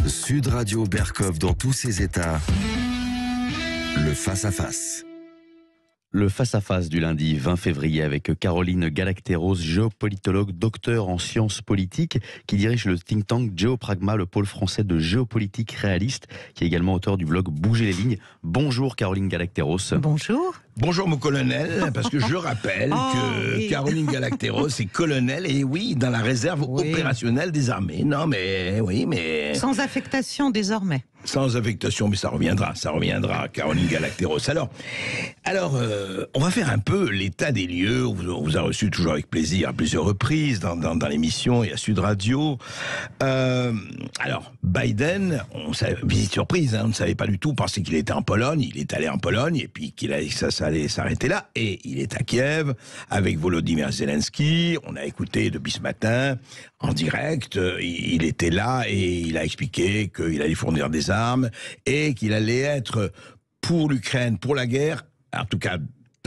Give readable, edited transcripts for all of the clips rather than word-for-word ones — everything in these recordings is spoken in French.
Sud Radio Berkov dans tous ses états. Le face-à-face. Le face-à-face du lundi 20 février avec Caroline Galacteros, géopolitologue, docteur en sciences politiques, qui dirige le think tank Géopragma, le pôle français de géopolitique réaliste, qui est également auteur du blog Bouger les lignes. Bonjour Caroline Galacteros. Bonjour. Bonjour mon colonel, parce que je rappelle que oui. Caroline Galacteros est colonel, et oui, dans la réserve opérationnelle des armées. Non mais, oui, mais... Sans affectation désormais. Sans affectation, mais ça reviendra, Caroline Galacteros. Alors, on va faire un peu l'état des lieux. On vous a reçu toujours avec plaisir à plusieurs reprises dans l'émission et à Sud Radio. Alors, Biden, visite surprise, on ne savait pas du tout, on pensait qu'il était en Pologne, il est allé en Pologne, et puis ça allait s'arrêter là, et il est à Kiev, avec Volodymyr Zelensky. On a écouté depuis ce matin, en direct, il était là, et il a expliqué qu'il allait fournir des armes, et qu'il allait être pour l'Ukraine, pour la guerre, en tout cas,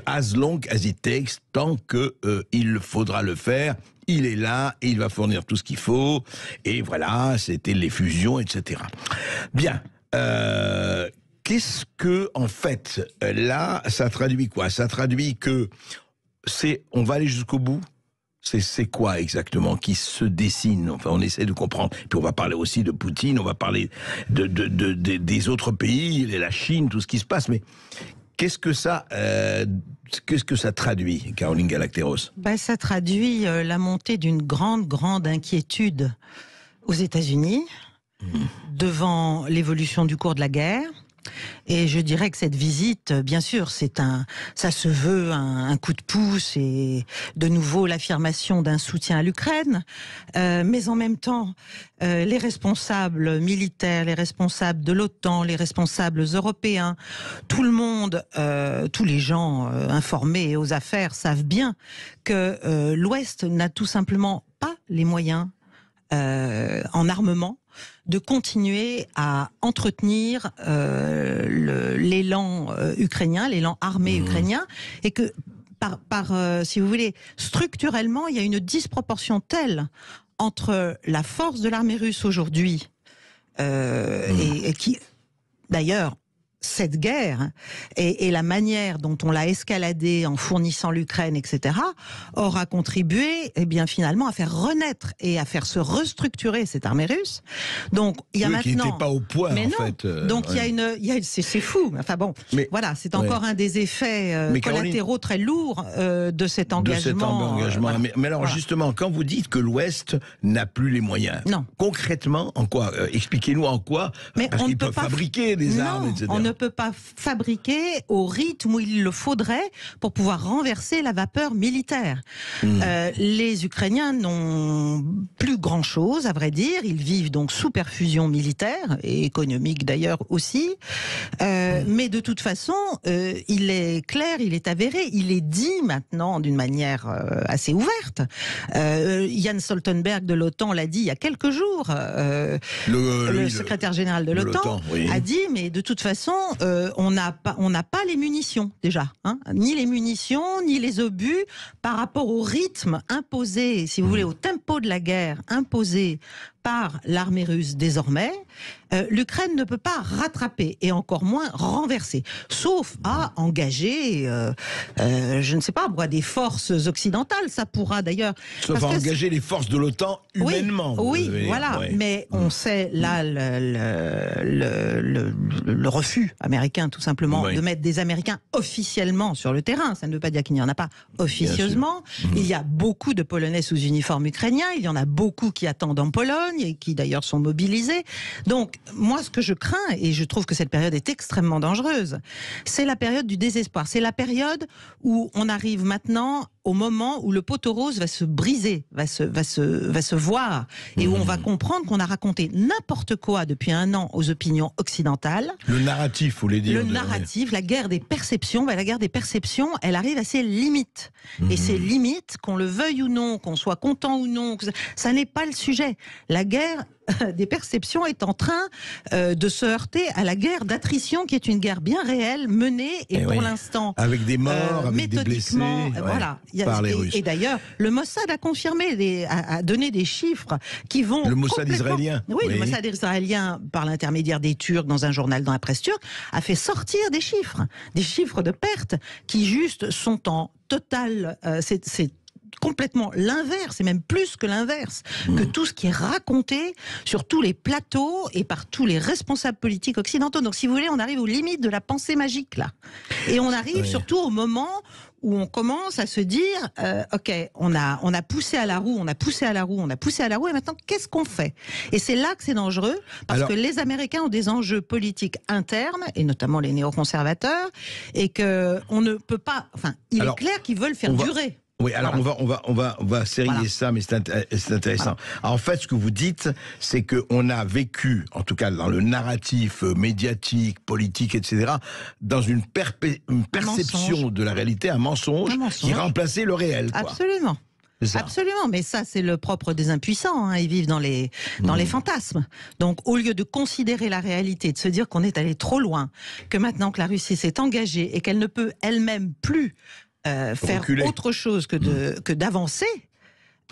as long as it takes, tant que il faudra le faire. Il est là, et il va fournir tout ce qu'il faut, et voilà, c'était les fusions, etc. Bien, qu'est-ce que, en fait, là, ça traduit quoi? Ça traduit que on va aller jusqu'au bout. C'est quoi exactement qui se dessine? Enfin, on essaie de comprendre. Puis on va parler aussi de Poutine, on va parler des autres pays, la Chine, tout ce qui se passe. Mais qu'est-ce que ça traduit, Caroline Galacteros? Ça traduit la montée d'une grande inquiétude aux États-Unis devant l'évolution du cours de la guerre. Et je dirais que cette visite, bien sûr, ça se veut un coup de pouce et de nouveau l'affirmation d'un soutien à l'Ukraine. Mais en même temps, les responsables militaires, les responsables de l'OTAN, les responsables européens, tout le monde, tous les gens informés et aux affaires savent bien que l'Ouest n'a tout simplement pas les moyens en armement de continuer à entretenir l'élan ukrainien, l'élan armé ukrainien, et que si vous voulez, structurellement, il y a une disproportion telle entre la force de l'armée russe aujourd'hui et qui, d'ailleurs, cette guerre et la manière dont on l'a escaladée en fournissant l'Ukraine, etc., aura contribué, finalement, à faire renaître et à faire se restructurer cette armée russe. Donc, il y a maintenant... qui n'était pas au point, mais en non. fait. Donc, c'est fou. Enfin bon, voilà, c'est encore un des effets collatéraux très lourds de cet engagement. Voilà. Mais alors, justement, quand vous dites que l'Ouest n'a plus les moyens, concrètement, en quoi? Expliquez-nous en quoi. Parce qu'ils peuvent fabriquer des armes, etc. On ne peut pas fabriquer au rythme où il le faudrait pour pouvoir renverser la vapeur militaire. Les Ukrainiens n'ont plus grand-chose, à vrai dire. Ils vivent donc sous perfusion militaire et économique d'ailleurs aussi. Mais de toute façon, il est clair, il est avéré, il est dit maintenant d'une manière assez ouverte. Jens Stoltenberg de l'OTAN l'a dit il y a quelques jours. Le secrétaire général de l'OTAN a dit, mais de toute façon, on n'a pas les munitions déjà, ni les munitions, ni les obus par rapport au rythme imposé, si vous voulez, au tempo de la guerre imposé par l'armée russe désormais. L'Ukraine ne peut pas rattraper et encore moins renverser, sauf à engager, je ne sais pas, des forces occidentales. Ça pourra d'ailleurs. Sauf à engager les forces de l'OTAN humainement. Oui, voilà. Mais on sait là le refus américain, tout simplement, de mettre des Américains officiellement sur le terrain. Ça ne veut pas dire qu'il n'y en a pas officieusement. Il y a beaucoup de Polonais sous uniforme ukrainien. Il y en a beaucoup qui attendent en Pologne et qui d'ailleurs sont mobilisés. Donc, moi, ce que je crains, et je trouve que cette période est extrêmement dangereuse, c'est la période du désespoir. C'est la période où on arrive maintenant au moment où le poteau rose va se briser, va se voir, et où on va comprendre qu'on a raconté n'importe quoi depuis un an aux opinions occidentales. Le narratif, vous voulez dire? Le narratif, la guerre des perceptions. La guerre des perceptions, elle arrive à ses limites. Et ces limites, qu'on le veuille ou non, qu'on soit content ou non, ça n'est pas le sujet. La guerre des perceptions est en train de se heurter à la guerre d'attrition, qui est une guerre bien réelle, menée et pour l'instant avec des morts, avec des blessés, voilà. par les Russes. Et d'ailleurs, le Mossad a confirmé, a donné des chiffres qui vont. Le Mossad israélien. Oui, le Mossad israélien, par l'intermédiaire des Turcs, dans un journal dans la presse turque, a fait sortir des chiffres de pertes qui juste sont en total. C'est complètement l'inverse, et même plus que l'inverse, que tout ce qui est raconté sur tous les plateaux et par tous les responsables politiques occidentaux. Donc, si vous voulez, on arrive aux limites de la pensée magique, là. Et on arrive surtout au moment où on commence à se dire, ok, on a poussé à la roue, et maintenant, qu'est-ce qu'on fait? Et c'est là que c'est dangereux, parce que les Américains ont des enjeux politiques internes, et notamment les néoconservateurs, et que on ne peut pas, il est clair qu'ils veulent faire durer. Oui, alors on va serrer ça, mais c'est intéressant. Alors, en fait, ce que vous dites, c'est qu'on a vécu, en tout cas dans le narratif médiatique, politique, etc., dans une perception de la réalité, un mensonge qui remplaçait le réel. Quoi. Absolument. Absolument, mais ça c'est le propre des impuissants, ils vivent dans les fantasmes. Donc au lieu de considérer la réalité, de se dire qu'on est allé trop loin, que maintenant que la Russie s'est engagée et qu'elle ne peut elle-même plus faire autre chose que d'avancer,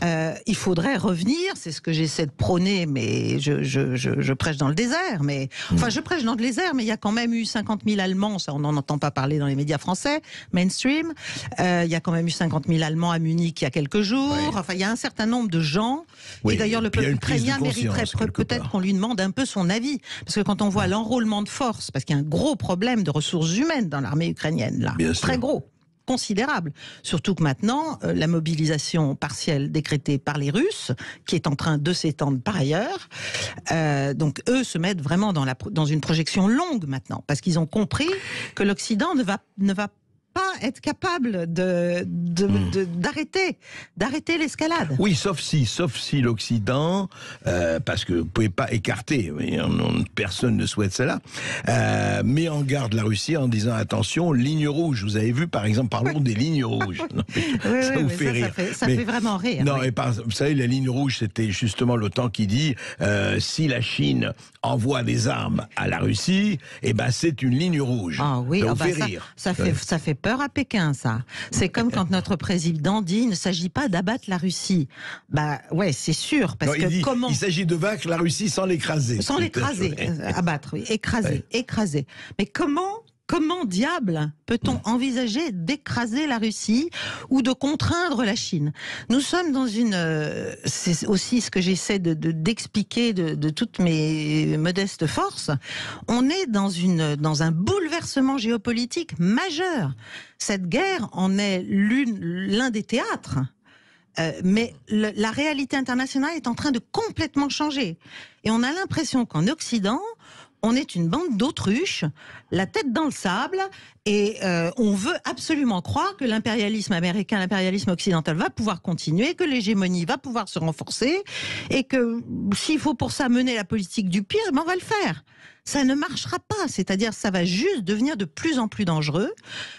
il faudrait revenir, c'est ce que j'essaie de prôner, mais je prêche dans le désert, je prêche dans le désert, mais il y a quand même eu 50 000 Allemands, ça on n'en entend pas parler dans les médias français, mainstream, il y a quand même eu 50 000 Allemands à Munich il y a quelques jours, il y a un certain nombre de gens, et d'ailleurs le peuple ukrainien mériterait peut-être qu'on lui demande un peu son avis, parce que quand on voit l'enrôlement de force, parce qu'il y a un gros problème de ressources humaines dans l'armée ukrainienne, là, très gros, considérable. Surtout que maintenant, la mobilisation partielle décrétée par les Russes, qui est en train de s'étendre par ailleurs, donc eux se mettent vraiment dans une projection longue maintenant, parce qu'ils ont compris que l'Occident ne va pas être capable d'arrêter l'escalade. Oui, sauf si l'Occident, parce que vous ne pouvez pas écarter, personne ne souhaite cela, met en garde la Russie en disant attention, ligne rouge. Vous avez vu, par exemple, parlons des lignes rouges. Ça vous fait rire. Ça fait vraiment rire. Non, vous savez, la ligne rouge, c'était justement l'OTAN qui dit si la Chine envoie des armes à la Russie, c'est une ligne rouge. Ah oui, ça vous fait rire. Ça fait peur à Pékin, ça. C'est comme quand notre président dit il ne s'agit pas d'abattre la Russie. C'est sûr. Parce il s'agit de vaincre la Russie sans l'écraser. Sans l'écraser. Abattre, oui. Écraser. Mais comment diable peut-on envisager d'écraser la Russie ou de contraindre la Chine? Nous sommes dans c'est aussi ce que j'essaie d'expliquer de toutes mes modestes forces. On est dans un bouleversement géopolitique majeur. Cette guerre en est l'un des théâtres. Mais la réalité internationale est en train de complètement changer. Et on a l'impression qu'en Occident, on est une bande d'autruches, la tête dans le sable, et on veut absolument croire que l'impérialisme américain, l'impérialisme occidental va pouvoir continuer, que l'hégémonie va pouvoir se renforcer, et que s'il faut pour ça mener la politique du pire, on va le faire. Ça ne marchera pas, c'est-à-dire ça va juste devenir de plus en plus dangereux,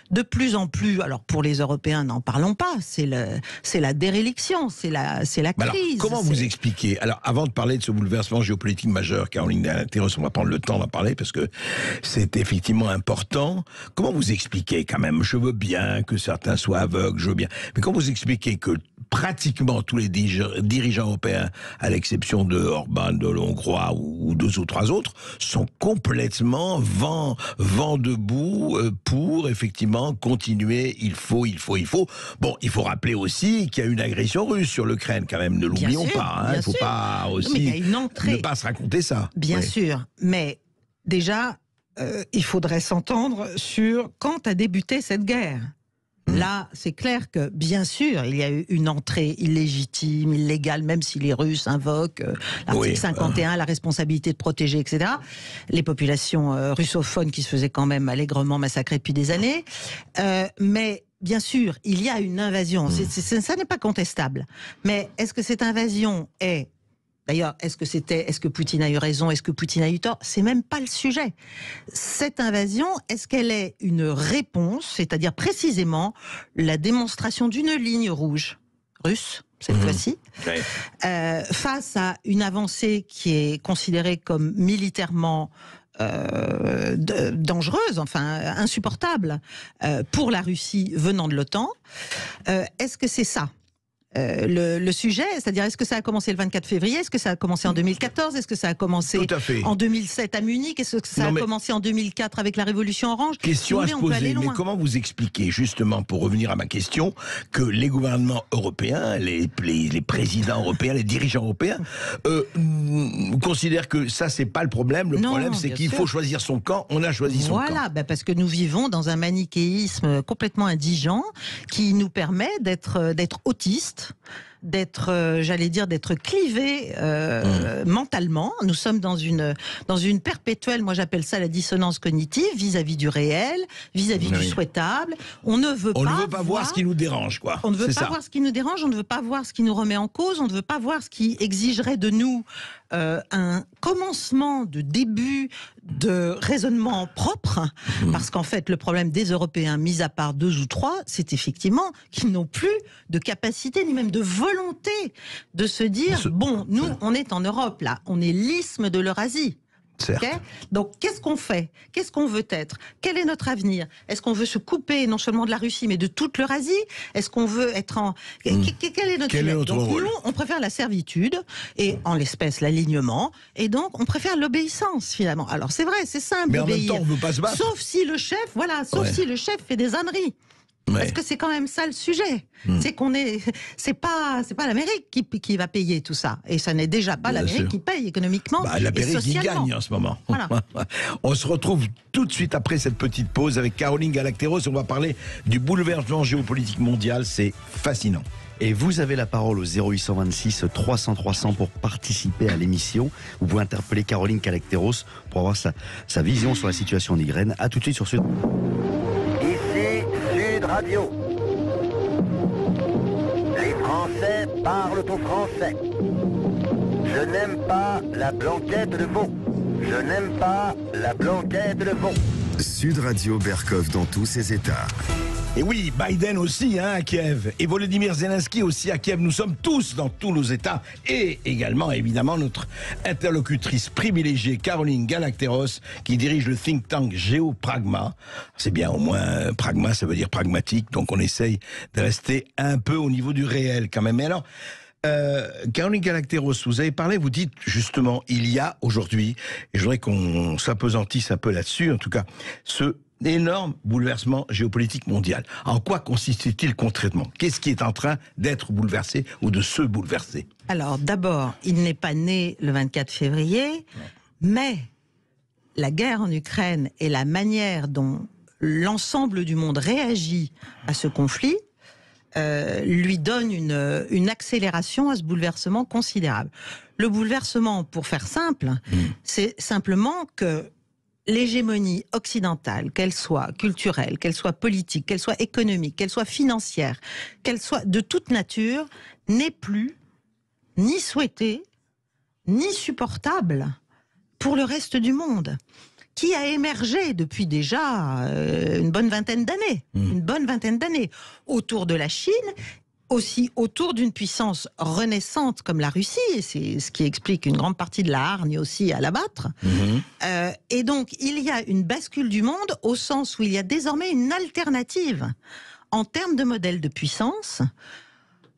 de plus en plus, alors pour les Européens, n'en parlons pas, c'est la déréliction, c'est la crise. Alors, comment vous expliquez, alors avant de parler de ce bouleversement géopolitique majeur, Caroline Galacteros, on va prendre le temps d'en parler parce que c'est effectivement important, comment vous expliquez quand même, je veux bien que certains soient aveugles, je veux bien, mais comment vous expliquez que pratiquement tous les dirigeants européens, à l'exception de Orban, de l'Hongrois ou deux ou trois autres, sont complètement vent debout pour effectivement continuer. Il faut. Bon, il faut rappeler aussi qu'il y a une agression russe sur l'Ukraine quand même. Ne l'oublions pas. Il ne faut pas aussi ne pas se raconter ça. Bien sûr, mais déjà, il faudrait s'entendre sur quand a débuté cette guerre. Là, c'est clair que, bien sûr, il y a eu une entrée illégitime, illégale, même si les Russes invoquent l'article 51, la responsabilité de protéger, etc. Les populations russophones qui se faisaient quand même allègrement massacrer depuis des années. Mais, bien sûr, il y a une invasion. Ça n'est pas contestable. Mais est-ce que cette invasion est... D'ailleurs, est-ce que Poutine a eu raison, est-ce que Poutine a eu tort? C'est même pas le sujet. Cette invasion, est-ce qu'elle est une réponse, c'est-à-dire précisément la démonstration d'une ligne rouge russe, cette fois-ci, face à une avancée qui est considérée comme militairement dangereuse, enfin insupportable pour la Russie venant de l'OTAN. Est-ce que c'est ça le sujet, c'est-à-dire est-ce que ça a commencé le 24 février, est-ce que ça a commencé en 2014, est-ce que ça a commencé en 2007 à Munich, est-ce que ça a commencé en 2004 avec la Révolution Orange? Question à se poser, mais comment vous expliquez, justement, pour revenir à ma question, que les gouvernements européens, les présidents européens, les dirigeants européens, considèrent que ça, c'est pas le problème, le problème, c'est qu'il faut choisir son camp, on a choisi son camp. Voilà, parce que nous vivons dans un manichéisme complètement indigent qui nous permet d'être autistes, d'être, j'allais dire, d'être clivés mentalement. Nous sommes dans une perpétuelle, moi j'appelle ça la dissonance cognitive, vis-à-vis du réel, vis-à-vis du souhaitable. On ne veut pas voir ce qui nous dérange, quoi. On ne veut pas voir ce qui nous dérange, on ne veut pas voir ce qui nous remet en cause, on ne veut pas voir ce qui exigerait de nous un commencement de début de raisonnement propre, parce qu'en fait le problème des Européens, mis à part 2 ou 3, c'est effectivement qu'ils n'ont plus de capacité ni même de volonté de se dire bon, nous on est en Europe là, on est l'isthme de l'Eurasie. Okay, donc qu'est-ce qu'on fait? Qu'est-ce qu'on veut être? Quel est notre avenir? Est-ce qu'on veut se couper non seulement de la Russie mais de toute l'Eurasie? Est-ce qu'on veut être en... Quel est notre rôle? Nous, on préfère la servitude et en l'espèce l'alignement, et donc on préfère l'obéissance finalement. Alors c'est vrai, c'est simple. Mais en même temps, on ne veut pas se battre. Sauf si le chef, si le chef fait des âneries. Parce que c'est quand même ça le sujet. C'est pas l'Amérique qui va payer tout ça. Et ça n'est déjà pas l'Amérique qui paye économiquement et socialement. L'Amérique qui gagne en ce moment. Voilà. On se retrouve tout de suite après cette petite pause avec Caroline Galacteros. On va parler du bouleversement géopolitique mondial. C'est fascinant. Et vous avez la parole au 0826 300 300 pour participer à l'émission. Vous pouvez interpeller Caroline Galacteros pour avoir sa vision sur la situation en Ukraine. A tout de suite sur Sud. Radio. Les Français parlent au français. Je n'aime pas la blanquette de veau. Je n'aime pas la blanquette de veau. Sud Radio Berkov dans tous ses états. Et oui, Biden aussi à Kiev, et Volodymyr Zelensky aussi à Kiev. Nous sommes tous dans tous nos États, et également, évidemment, notre interlocutrice privilégiée, Caroline Galacteros, qui dirige le think tank Géopragma. C'est bien, au moins, pragma, ça veut dire pragmatique, donc on essaye de rester un peu au niveau du réel quand même. Mais alors, Caroline Galacteros, vous avez parlé, vous dites justement, il y a aujourd'hui, et je voudrais qu'on s'apesantisse un peu là-dessus, en tout cas, ce énorme bouleversement géopolitique mondial. En quoi consiste-t-il concrètement? Qu'est-ce qui est en train d'être bouleversé ou de se bouleverser? Alors d'abord, il n'est pas né le 24 février, mais la guerre en Ukraine et la manière dont l'ensemble du monde réagit à ce conflit lui donne une accélération à ce bouleversement considérable. Le bouleversement, pour faire simple, c'est simplement que l'hégémonie occidentale, qu'elle soit culturelle, qu'elle soit politique, qu'elle soit économique, qu'elle soit financière, qu'elle soit de toute nature, n'est plus ni souhaitée, ni supportable pour le reste du monde, qui a émergé depuis déjà une bonne vingtaine d'années, autour de la Chine, aussi autour d'une puissance renaissante comme la Russie, et c'est ce qui explique une grande partie de la hargne aussi à l'abattre. Et donc, il y a une bascule du monde au sens où il y a désormais une alternative en termes de modèle de puissance.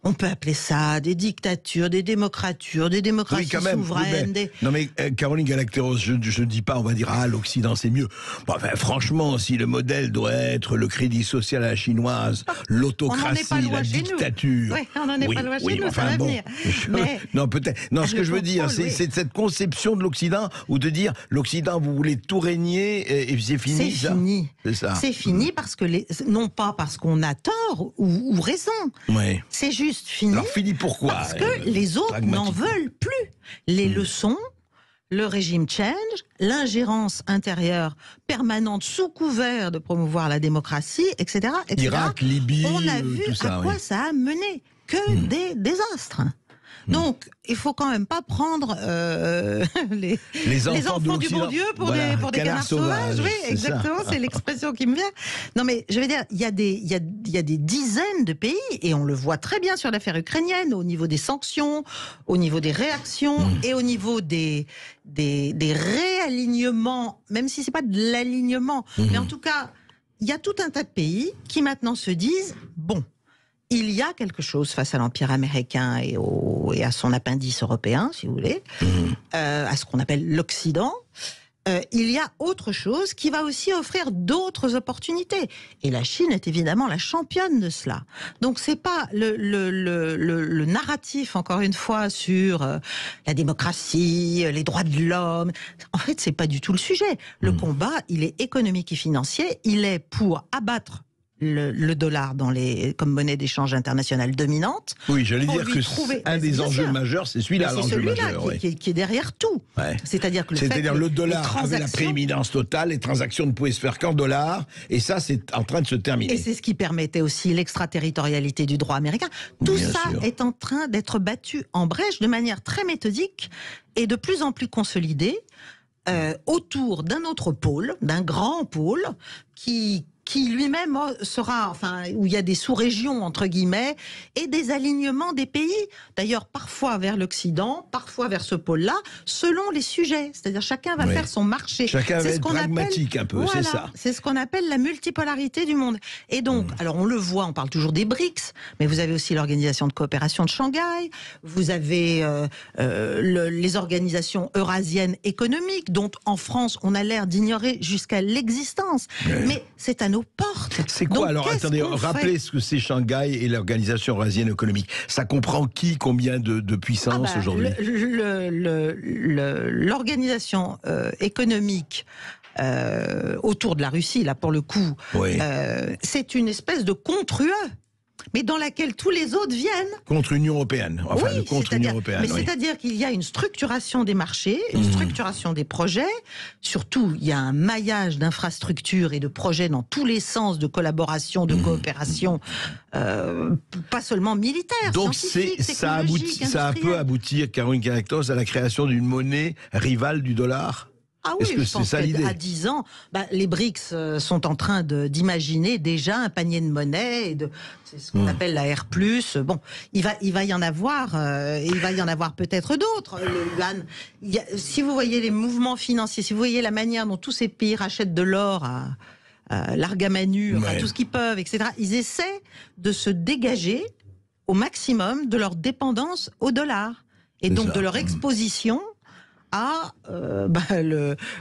On peut appeler ça des dictatures, des démocratures, des démocraties souveraines. Non mais Caroline Galacteros, je ne dis pas, on va dire, l'Occident c'est mieux. Bon, enfin, franchement, si le modèle doit être le crédit social à la chinoise, l'autocratie, la dictature... Oui, on n'en est pas loin chez nous, ça va venir. Mais... Non, peut-être. Non, ce que je veux dire, c'est cette conception de l'Occident, ou de dire, l'Occident, vous voulez tout régner, et c'est fini, ça. C'est ça. C'est fini parce que, non pas parce qu'on a tort ou raison. Ouais. C'est juste fini. Alors fini pourquoi? Parce que les autres n'en veulent plus. Les leçons, le régime change, l'ingérence intérieure permanente sous couvert de promouvoir la démocratie, etc. Irak, Libye, on a vu tout ça, à quoi ça a mené. Que des désastres. Donc, il faut quand même pas prendre les enfants du bon Dieu pour des canards sauvages. Oui, exactement, c'est l'expression qui me vient. Non, mais je veux dire, il y a des dizaines de pays, et on le voit très bien sur l'affaire ukrainienne, au niveau des sanctions, au niveau des réactions, et au niveau des réalignements, même si c'est pas de l'alignement, mais en tout cas, il y a tout un tas de pays qui maintenant se disent, bon, il y a quelque chose face à l'Empire américain et à son appendice européen, si vous voulez, à ce qu'on appelle l'Occident. Il y a autre chose qui va aussi offrir d'autres opportunités. Et la Chine est évidemment la championne de cela. Donc c'est pas le narratif, encore une fois, sur la démocratie, les droits de l'homme. En fait, c'est pas du tout le sujet. Le combat, il est économique et financier. Il est pour abattre le dollar comme monnaie d'échange internationale dominante. Oui, j'allais dire que un des enjeux majeurs, c'est celui-là, l'enjeu majeur. Qui est derrière tout. Ouais. C'est-à-dire que le dollar avait la prééminence totale, les transactions ne pouvaient se faire qu'en dollars, et ça, c'est en train de se terminer. Et c'est ce qui permettait aussi l'extraterritorialité du droit américain. Tout ça est en train d'être battu en brèche de manière très méthodique et de plus en plus consolidée autour d'un autre pôle, d'un grand pôle qui lui-même sera, enfin, où il y a des sous-régions, entre guillemets, et des alignements des pays. D'ailleurs, parfois vers l'Occident, parfois vers ce pôle-là, selon les sujets. C'est-à-dire, chacun va faire son marché. Chacun va être pragmatique un peu, c'est ça. C'est ce qu'on appelle la multipolarité du monde. Et donc, alors on le voit, on parle toujours des BRICS, mais vous avez aussi l'Organisation de coopération de Shanghai, vous avez les organisations eurasiennes économiques, dont en France, on a l'air d'ignorer jusqu'à l'existence. Mais c'est à nos portes. C'est quoi? Donc, alors, attendez, rappelez ce que c'est Shanghai et l'Organisation eurasienne économique. Ça comprend qui, combien de puissance aujourd'hui? L'organisation économique autour de la Russie, là, pour le coup, c'est une espèce de contre-UE, mais dans laquelle tous les autres viennent. Contre l'Union européenne. Enfin, contre l'Union européenne. Mais c'est-à-dire qu'il y a une structuration des marchés, une structuration des projets. Surtout, il y a un maillage d'infrastructures et de projets dans tous les sens de collaboration, de coopération, pas seulement militaire. Donc ça peut aboutir, Caroline Galacteros, à la création d'une monnaie rivale du dollar? Ah oui, je pense qu'à 10 ans, les BRICS sont en train d'imaginer déjà un panier de monnaie, c'est ce qu'on appelle la R+. Bon, il va y en avoir, il va y en avoir peut-être d'autres. Le yuan. Si vous voyez les mouvements financiers, si vous voyez la manière dont tous ces pays rachètent de l'or à l'argamanu, tout ce qu'ils peuvent, etc., ils essaient de se dégager au maximum de leur dépendance au dollar et donc de leur exposition à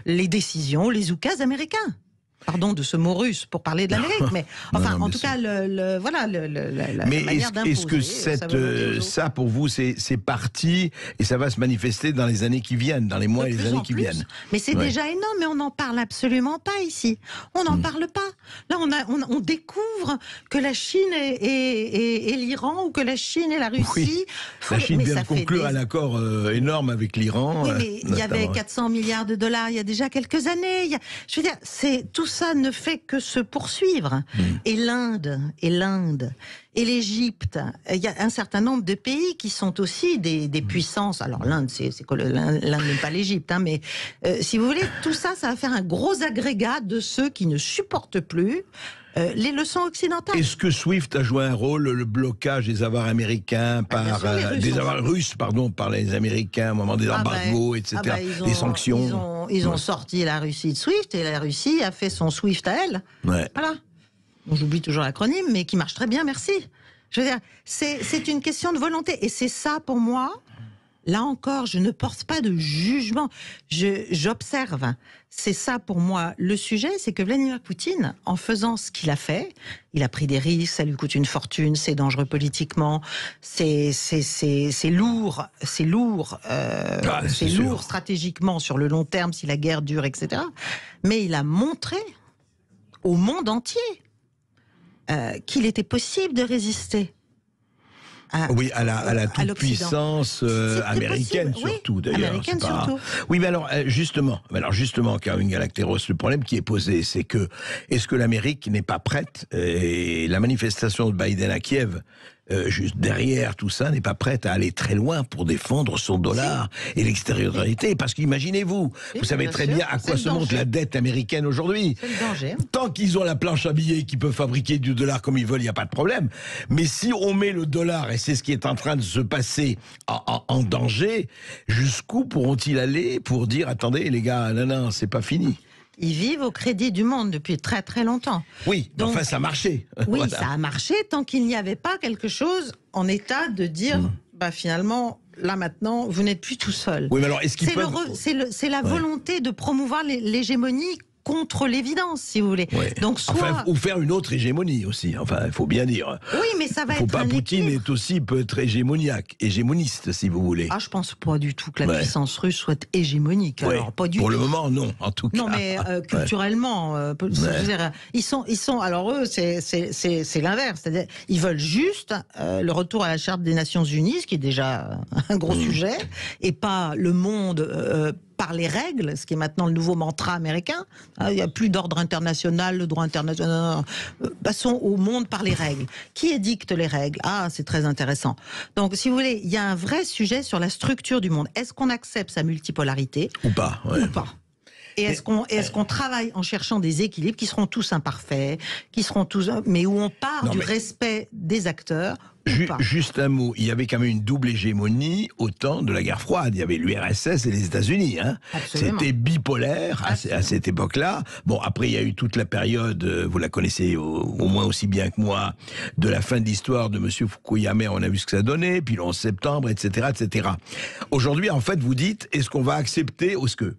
les décisions, les oukas américains. Pardon de ce mot russe pour parler de l'Amérique, mais enfin, en tout cas, la manière d'imposer. Est-ce que ça, pour vous, c'est parti et ça va se manifester dans les années qui viennent, dans les mois et les années qui viennent? Mais c'est déjà énorme, mais on n'en parle absolument pas ici. On n'en parle pas. Là, on découvre que la Chine et l'Iran, ou que la Chine et la Russie... Oui. La Chine vient de conclure un accord énorme avec l'Iran. Oui, mais il y avait 400 milliards de dollars il y a déjà quelques années. Je veux dire, tout ça ne fait que se poursuivre. Et l'Inde, et l'Égypte, il y a un certain nombre de pays qui sont aussi des puissances. Alors l'Inde, l'Inde n'est pas l'Égypte, hein, mais si vous voulez, tout ça, ça va faire un gros agrégat de ceux qui ne supportent plus les leçons occidentales. Est-ce que SWIFT a joué un rôle, le blocage des avoirs américains des avoirs russes, par les Américains au moment des embargos, etc., des sanctions? Ils ont sorti la Russie de SWIFT et la Russie a fait son SWIFT à elle. Voilà. Bon, j'oublie toujours l'acronyme, mais qui marche très bien, merci. Je veux dire, c'est une question de volonté. Et c'est ça, pour moi, là encore, je ne porte pas de jugement. J'observe. C'est ça, pour moi, le sujet, c'est que Vladimir Poutine, en faisant ce qu'il a fait, il a pris des risques, ça lui coûte une fortune, c'est dangereux politiquement, c'est lourd, c'est lourd stratégiquement sur le long terme si la guerre dure, etc. Mais il a montré au monde entier qu'il était possible de résister. À la toute-puissance américaine, surtout, d'ailleurs. Américaine, surtout. Oui, mais alors, justement, Caroline Galacteros, le problème qui est posé, c'est que, est-ce que l'Amérique n'est pas prête, et la manifestation de Biden à Kiev juste derrière tout ça, n'est pas prête à aller très loin pour défendre son dollar et l'extériorité. Parce qu'imaginez-vous, vous savez très bien à quoi se monte la dette américaine aujourd'hui. C'est le danger. Tant qu'ils ont la planche à billets, qu'ils peuvent fabriquer du dollar comme ils veulent, il n'y a pas de problème. Mais si on met le dollar, et c'est ce qui est en train de se passer, en danger, jusqu'où pourront-ils aller pour dire, attendez les gars, non, c'est pas fini. Ils vivent au crédit du monde depuis très très longtemps. Oui, donc enfin ça a marché. Oui, Voilà. ça a marché tant qu'il n'y avait pas quelque chose en état de dire, finalement, là maintenant, vous n'êtes plus tout seul. Oui, mais alors est-ce qu'ils peuvent... C'est la volonté de promouvoir l'hégémonie contre l'évidence, si vous voulez. Ouais. Donc ou faire une autre hégémonie aussi. Enfin, il faut bien dire. Oui, mais ça va être un Poutine peut être hégémoniste, si vous voulez. Ah, je pense pas du tout que la puissance russe soit hégémonique. Alors, pas du Pour tout. le moment, non, en tout cas. Non, mais culturellement, je veux dire, ils sont. Alors eux, c'est l'inverse. C'est-à-dire, ils veulent juste le retour à la Charte des Nations Unies, ce qui est déjà un gros sujet, et pas le monde. Par les règles, ce qui est maintenant le nouveau mantra américain. Il n'y a plus d'ordre international, le droit international. Passons au monde par les règles. Qui édicte les règles? Ah, c'est très intéressant. Donc, si vous voulez, il y a un vrai sujet sur la structure du monde. Est-ce qu'on accepte sa multipolarité? Ou pas. Ou pas. Et est-ce qu'on travaille en cherchant des équilibres qui seront tous imparfaits, mais où on part du respect des acteurs? Juste un mot, il y avait quand même une double hégémonie au temps de la guerre froide. Il y avait l'URSS et les États-Unis. Hein. C'était bipolaire à cette époque-là. Bon, après, il y a eu toute la période, vous la connaissez au moins aussi bien que moi, de la fin de l'histoire de M. Fukuyama, on a vu ce que ça donnait, puis le 11 septembre, etc., etc. Aujourd'hui, en fait, vous dites, est-ce qu'on va accepter, est-ce que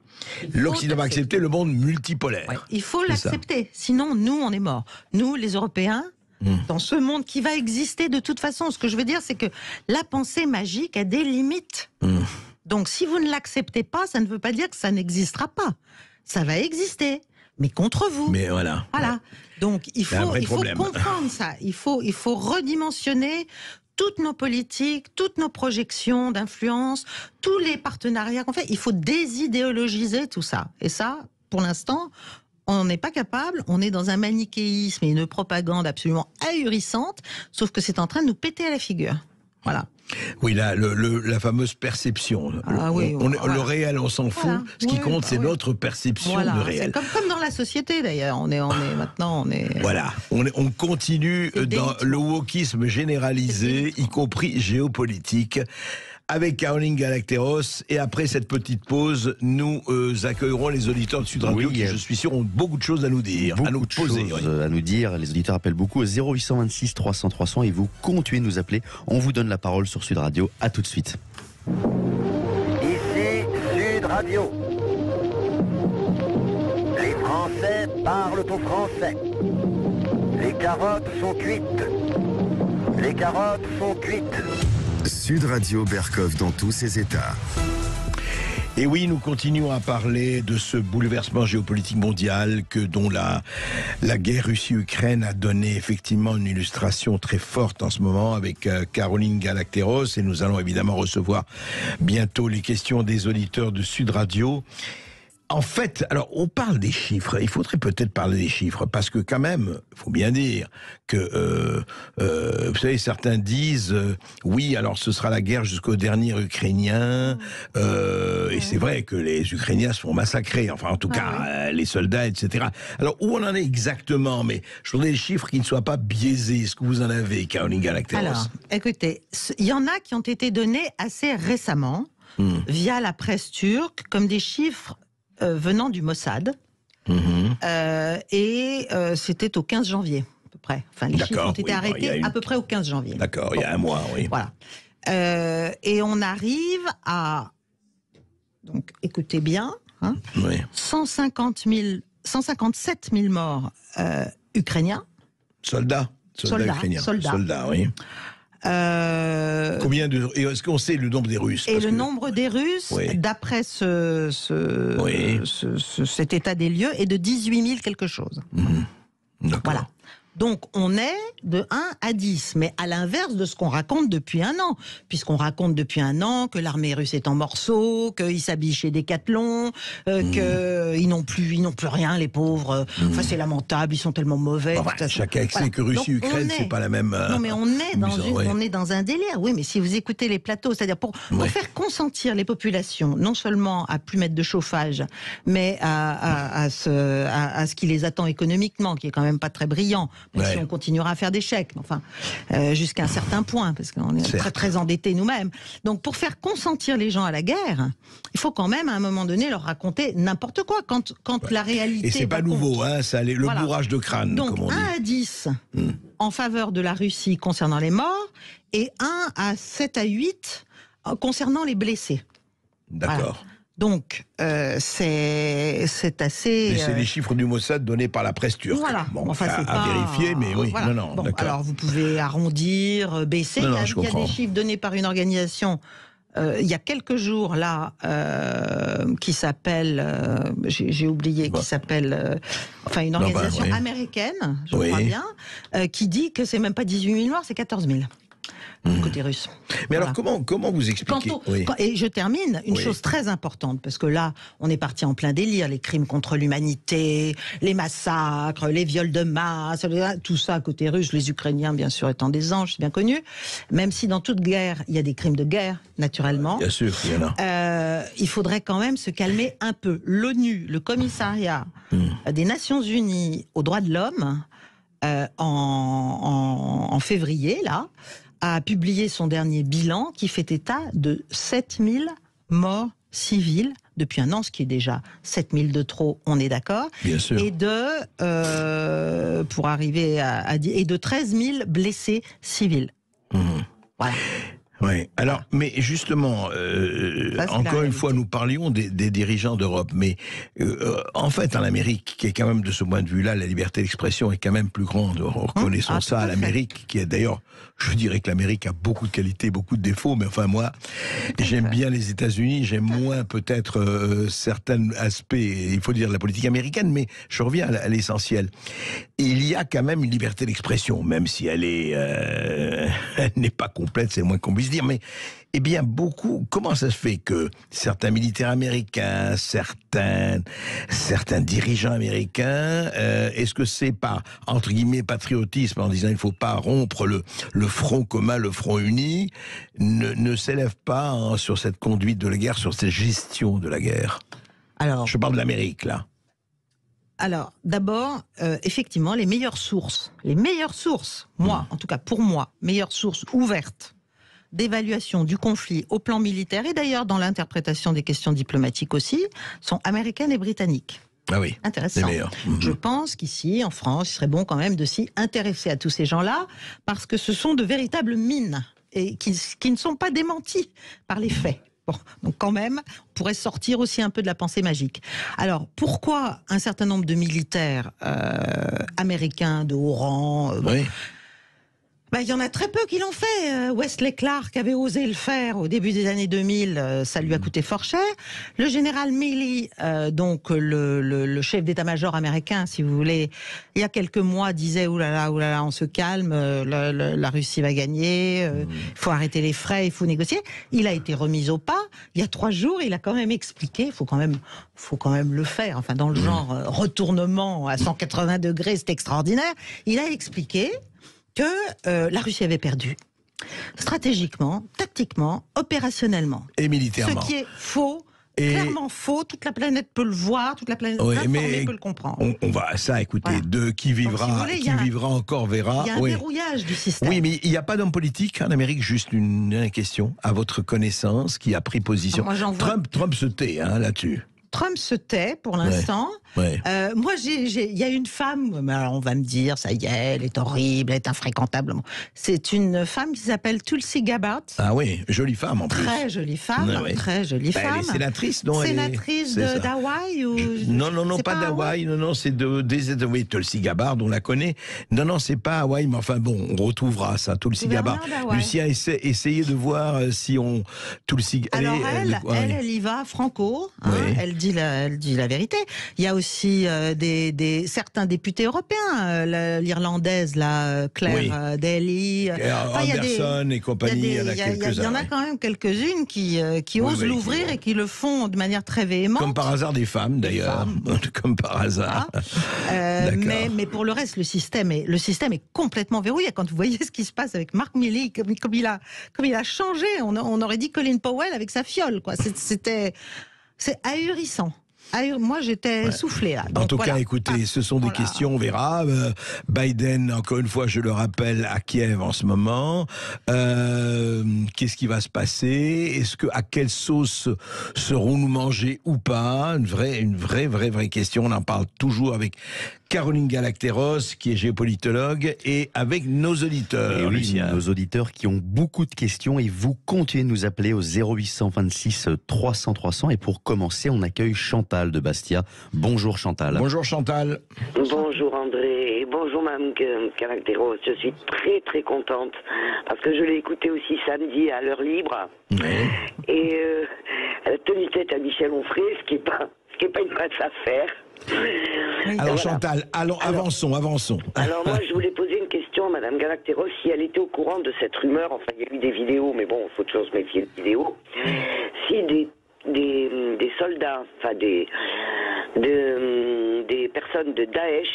l'Occident va accepter le monde multipolaire? Ouais, il faut l'accepter, sinon nous, on est morts. Nous, les Européens, dans ce monde qui va exister de toute façon. Ce que je veux dire, c'est que la pensée magique a des limites. Donc, si vous ne l'acceptez pas, ça ne veut pas dire que ça n'existera pas. Ça va exister, mais contre vous. Mais voilà. Voilà. Donc, il faut comprendre ça. Il faut redimensionner toutes nos politiques, toutes nos projections d'influence, tous les partenariats qu'on fait. Il faut désidéologiser tout ça. Et ça, pour l'instant, on n'est pas capable, on est dans un manichéisme et une propagande absolument ahurissante, sauf que c'est en train de nous péter à la figure. Voilà. Oui, là, la fameuse perception. Le réel, on s'en fout. Ce qui compte, c'est notre perception du réel. Comme dans la société, d'ailleurs. Voilà. On continue dans le wokisme généralisé, y compris géopolitique. Avec Caroline Galacteros, et après cette petite pause, nous accueillerons les auditeurs de Sud Radio qui, je suis sûr, ont beaucoup de choses à nous dire, à nous poser. À nous dire. Les auditeurs appellent beaucoup au 0826 300 300 et vous continuez de nous appeler. On vous donne la parole sur Sud Radio. À tout de suite. Ici Sud Radio. Les Français parlent au français. Les carottes sont cuites. Les carottes sont cuites. Sud Radio Berkov dans tous ses états. Et oui, nous continuons à parler de ce bouleversement géopolitique mondial dont la guerre Russie-Ukraine a donné effectivement une illustration très forte en ce moment avec Caroline Galacteros. Et nous allons évidemment recevoir bientôt les questions des auditeurs de Sud Radio. En fait, alors on parle des chiffres, il faudrait peut-être parler des chiffres, parce que quand même, il faut bien dire que, vous savez, certains disent, oui, alors ce sera la guerre jusqu'au dernier Ukrainien, et c'est vrai que les Ukrainiens se font massacrer, enfin en tout cas, les soldats, etc. Alors où on en est exactement? Mais je voudrais des chiffres qui ne soient pas biaisés. Est-ce que vous en avez, Caroline Galacteros? Alors, écoutez, il y en a qui ont été donnés assez récemment, via la presse turque, comme des chiffres venant du Mossad, et c'était au 15 janvier, à peu près. Enfin, les chiffres ont été arrêtés à peu près au 15 janvier. D'accord, il y a un mois, oui. Voilà. Et on arrive à, donc écoutez bien, 157 000 morts ukrainiens. Soldats ukrainiens. Soldats, oui. Combien de... Et est-ce qu'on sait le nombre des Russes? Et le nombre des Russes, d'après cet état des lieux, est de 18 000 quelque chose. D'accord. Voilà. Donc on est de 1 à 10, mais à l'inverse de ce qu'on raconte depuis un an, puisqu'on raconte depuis un an que l'armée russe est en morceaux, qu'ils s'habillent chez Decathlon, qu'ils n'ont plus rien, les pauvres. Enfin, c'est lamentable, ils sont tellement mauvais. Chacun sait que Russie-Ukraine, c'est pas la même. Non, mais on est dans un délire. Oui, mais si vous écoutez les plateaux, c'est-à-dire pour faire consentir les populations, non seulement à plus mettre de chauffage, mais à ce qui les attend économiquement, qui est quand même pas très brillant. Même si on continuera à faire des chèques, enfin, jusqu'à un certain point, parce qu'on est très très endettés nous-mêmes. Donc pour faire consentir les gens à la guerre, il faut quand même à un moment donné leur raconter n'importe quoi quand la réalité. Et c'est pas nouveau, hein, ça, le bourrage de crâne. Donc comme on dit. 1 à 10 en faveur de la Russie concernant les morts et 1 à 7 à 8 concernant les blessés. D'accord. Voilà. Donc, c'est assez... Mais c'est les chiffres du Mossad donnés par la presse turque. Voilà. Bon, enfin, c'est à vérifier, mais oui. Voilà. Non, bon, d'accord. alors, vous pouvez arrondir, baisser. Il y a des chiffres donnés par une organisation, il y a quelques jours, là, qui s'appelle... j'ai oublié, qui s'appelle... enfin, une organisation américaine, je crois bien, qui dit que c'est même pas 18 000 morts, c'est 14 000. Côté russe. Mais alors comment vous expliquez Et je termine, une chose très importante, parce que là, on est parti en plein délire, les crimes contre l'humanité, les massacres, les viols de masse, tout ça côté russe, les Ukrainiens bien sûr étant des anges, c'est bien connu, même si dans toute guerre, il y a des crimes de guerre, naturellement. Bien sûr, il y en a. Il faudrait quand même se calmer un peu. L'ONU, le commissariat des Nations Unies aux droits de l'homme, en février, là, a publié son dernier bilan qui fait état de 7000 morts civils depuis un an, ce qui est déjà 7000 de trop, on est d'accord. Bien sûr. Et pour arriver et de 13 000 blessés civils. Voilà. Oui, alors, mais justement, encore une fois, nous parlions des dirigeants d'Europe, mais en fait, en Amérique, qui est quand même de ce point de vue-là, la liberté d'expression est quand même plus grande. Reconnaissons ça à l'Amérique, qui est d'ailleurs, je dirais que l'Amérique a beaucoup de qualités, beaucoup de défauts, mais enfin moi, j'aime bien les États-Unis, j'aime moins peut-être certains aspects, il faut dire, de la politique américaine, mais je reviens à l'essentiel. Il y a quand même une liberté d'expression, même si elle n'est pas complète, c'est le moins qu'on puisse dire, mais eh bien beaucoup, comment ça se fait que certains militaires américains, certains dirigeants américains, est-ce que c'est par, entre guillemets, patriotisme, en disant il ne faut pas rompre le front commun, le front uni, ne s'élèvent pas sur cette conduite de la guerre, sur cette gestion de la guerre? Alors, je parle de l'Amérique, là. Alors, d'abord, effectivement, les meilleures sources, moi, en tout cas pour moi, meilleures sources ouvertes d'évaluation du conflit au plan militaire, et d'ailleurs dans l'interprétation des questions diplomatiques aussi, sont américaines et britanniques. Ah oui, intéressant. Je pense qu'ici, en France, il serait bon quand même de s'y intéresser à tous ces gens-là, parce que ce sont de véritables mines, et qui ne sont pas démenties par les faits. Bon, donc quand même, on pourrait sortir aussi un peu de la pensée magique. Alors, pourquoi un certain nombre de militaires américains de haut rang... il y en a très peu qui l'ont fait. Wesley Clark avait osé le faire au début des années 2000, ça lui a coûté fort cher. Le général Milley, donc le chef d'état-major américain, si vous voulez, il y a quelques mois disait oulala, on se calme, la Russie va gagner, il faut arrêter les frais, il faut négocier. Il a été remis au pas. Il y a 3 jours, il a quand même expliqué, faut quand même le faire. Enfin, dans le genre retournement à 180 degrés, c'est extraordinaire. Il a expliqué que la Russie avait perdu, stratégiquement, tactiquement, opérationnellement. Et militairement. Ce qui est faux, clairement faux, toute la planète peut le voir, toute la planète informée peut le comprendre. On va ça, écoutez, qui vivra encore verra. Il y a un verrouillage du système. Oui, mais il n'y a pas d'homme politique en Amérique, juste une question, à votre connaissance, qui a pris position. Trump se tait là-dessus. Trump se tait pour l'instant. Moi, il y a une femme, mais alors on va me dire, ça y est, elle est horrible, elle est infréquentable. C'est une femme qui s'appelle Tulsi Gabbard. Ah oui, jolie femme en plus. Très jolie femme, très jolie femme. Elle est sénatrice, non? Sénatrice d'Hawaï ou... Non, pas d'Hawaï, non, c'est oui, Tulsi Gabbard, on la connaît. Non, c'est pas Hawaï, mais enfin bon, on retrouvera ça, Tulsi Gabbard. Lucien, essayez de voir si on... Tulsi... Alors elle y va franco, elle dit dit la vérité. Il y a aussi certains députés européens, l'Irlandaise, Claire Daly. Anderson et compagnie, il y en a quelques-uns. Il y en a quand même quelques-unes qui osent l'ouvrir et qui le font de manière très véhémente. Comme par hasard des femmes, d'ailleurs. Comme par hasard. Mais pour le reste, le système est complètement verrouillé. Quand vous voyez ce qui se passe avec Mark Milley, comme il a changé, on aurait dit Colin Powell avec sa fiole, quoi. C'est ahurissant. Moi, j'étais soufflé là. En tout cas, écoutez, ce sont des questions, on verra. Biden, encore une fois, je le rappelle, à Kiev en ce moment. Qu'est-ce qui va se passer? À quelle sauce serons-nous mangés ou pas? Une vraie question. On en parle toujours avec Caroline Galacteros, qui est géopolitologue, et avec nos auditeurs. Et oui, nos auditeurs qui ont beaucoup de questions, et vous continuez de nous appeler au 0826 300 300. Et pour commencer, on accueille Chantal de Bastia. Bonjour Chantal. Bonjour Chantal. Bonjour André, et bonjour Mme Galacteros. Je suis très très contente, parce que je l'ai écouté aussi samedi à l'heure libre. Oui. Et elle a tenu tête à Michel Onfray, ce qui est pas une mince affaire. Alors Chantal, avançons. Alors moi je voulais poser une question à Mme Galacteros, si elle était au courant de cette rumeur, enfin il y a eu des vidéos, mais bon, il faut toujours se méfier des vidéos, si des soldats, enfin des personnes de Daesh